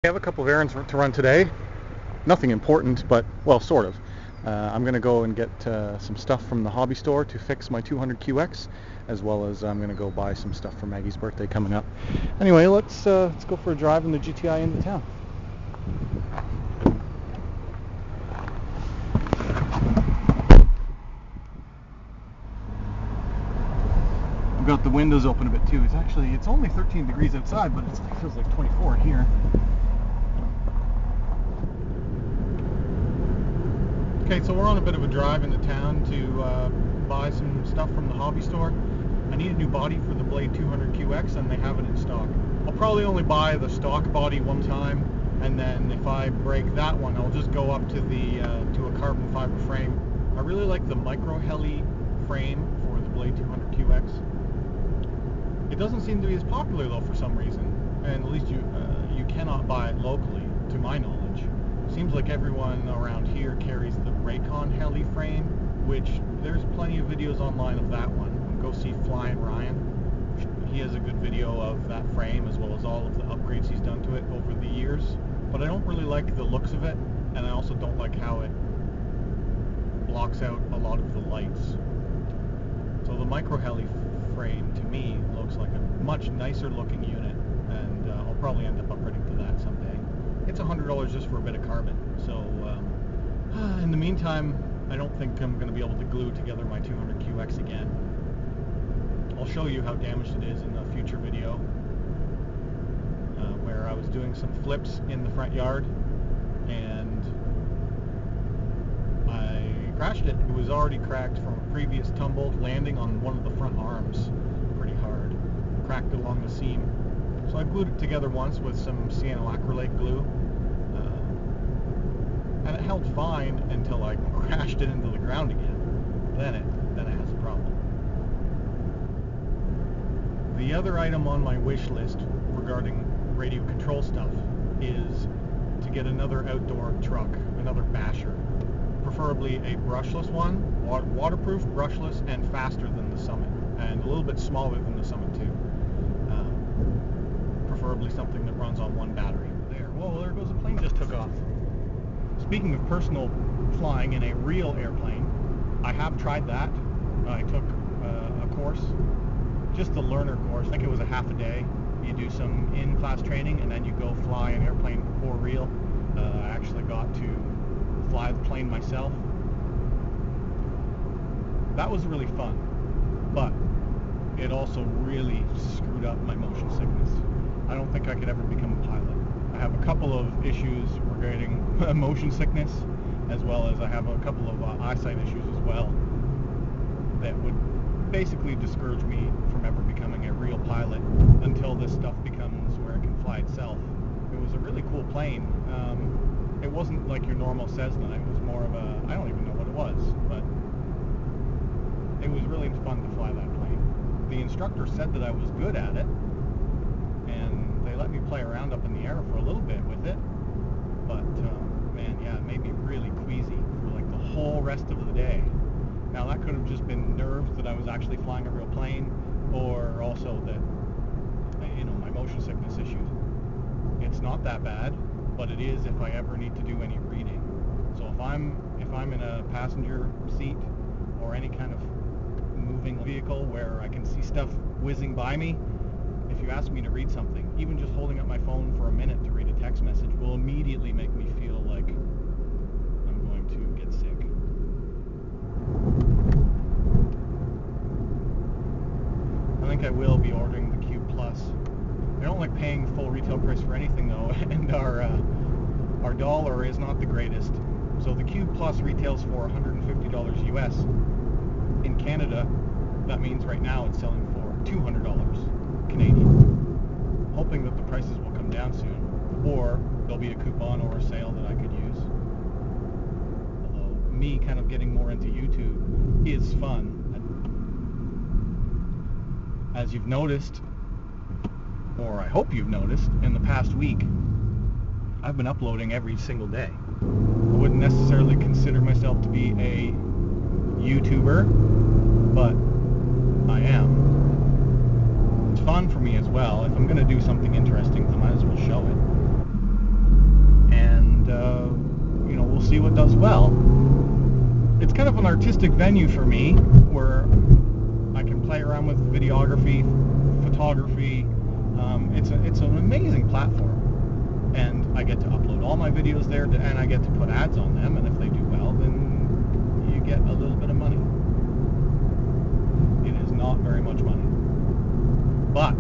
I have a couple of errands to run today. Nothing important, but, well, sort of. I'm going to go and get some stuff from the hobby store to fix my 200QX, as well as I'm going to go buy some stuff for Maggie's birthday coming up. Anyway, let's go for a drive in the GTI into town. I've got the windows open a bit too. It's only 13 degrees outside, but it feels like 24 in here. Okay, so we're on a bit of a drive into town to buy some stuff from the hobby store. I need a new body for the Blade 200QX, and they have it in stock. I'll probably only buy the stock body one time, and then if I break that one, I'll just go up to a carbon fiber frame. I really like the micro heli frame for the Blade 200QX. It doesn't seem to be as popular though for some reason, and at least you cannot buy it locally, to my knowledge. Seems like everyone around here carries the Raycon heli frame, which there's plenty of videos online of that one. Go see Flying Ryan. He has a good video of that frame as well as all of the upgrades he's done to it over the years. But I don't really like the looks of it, and I also don't like how it blocks out a lot of the lights. So the micro heli frame to me looks like a much nicer looking unit, and I'll probably end up upgrading to that someday. It's $100 just for a bit of carbon. So in the meantime, I don't think I'm going to be able to glue together my 200QX again. I'll show you how damaged it is in a future video, where I was doing some flips in the front yard and I crashed it. It was already cracked from a previous tumble, landing on one of the front arms pretty hard. Cracked along the seam. So I glued it together once with some sienna acrylate glue, and it held fine until I crashed it into the ground again. Then it has a problem. The other item on my wish list regarding radio control stuff is to get another outdoor truck, another basher. Preferably a brushless one, waterproof, brushless, and faster than the Summit, and a little bit smaller than the Summit too. Preferably something that runs on one battery. There, whoa, there goes a plane just took off. Speaking of personal flying in a real airplane, I have tried that. I took a course, just a learner course. I think it was a half a day. You do some in-class training and then you go fly an airplane for real. I actually got to fly the plane myself. That was really fun, but it also really screwed up my motion sickness. I don't think I could ever become a pilot. I have a couple of issues regarding motion sickness, as well as I have a couple of eyesight issues as well that would basically discourage me from ever becoming a real pilot until this stuff becomes where it can fly itself. It was a really cool plane. It wasn't like your normal Cessna. It was more of a, I don't even know what it was, but it was really fun to fly that plane. The instructor said that I was good at it, and they let me play around up in the air for a little bit with it, but man, yeah, it made me really queasy for like the whole rest of the day. Now that could have just been nerves that I was actually flying a real plane, or also that, you know, my motion sickness issues. It's not that bad, but it is if I ever need to do any reading. So if I'm in a passenger seat or any kind of moving vehicle where I can see stuff whizzing by me, if you ask me to read something, even just holding up my phone for a minute to read a text message will immediately make me feel like I'm going to get sick. I think I will be ordering the Cube Plus. I don't like paying full retail price for anything though, and our dollar is not the greatest. So the Cube Plus retails for $150 US. In Canada, that means right now it's selling for $200 Canadian. Hoping that the prices will come down soon, or there'll be a coupon or a sale that I could use. Although me kind of getting more into YouTube is fun. As you've noticed, or I hope you've noticed, in the past week, I've been uploading every single day. I wouldn't necessarily consider myself to be a YouTuber, but I am. It's fun for me as well. If I'm going to do something interesting, I might as well show it. well. It's kind of an artistic venue for me where I can play around with videography, photography. It's an amazing platform, and I get to upload all my videos there, and I get to put ads on them, and if they do well, then you get a little bit of money. It is not very much money, but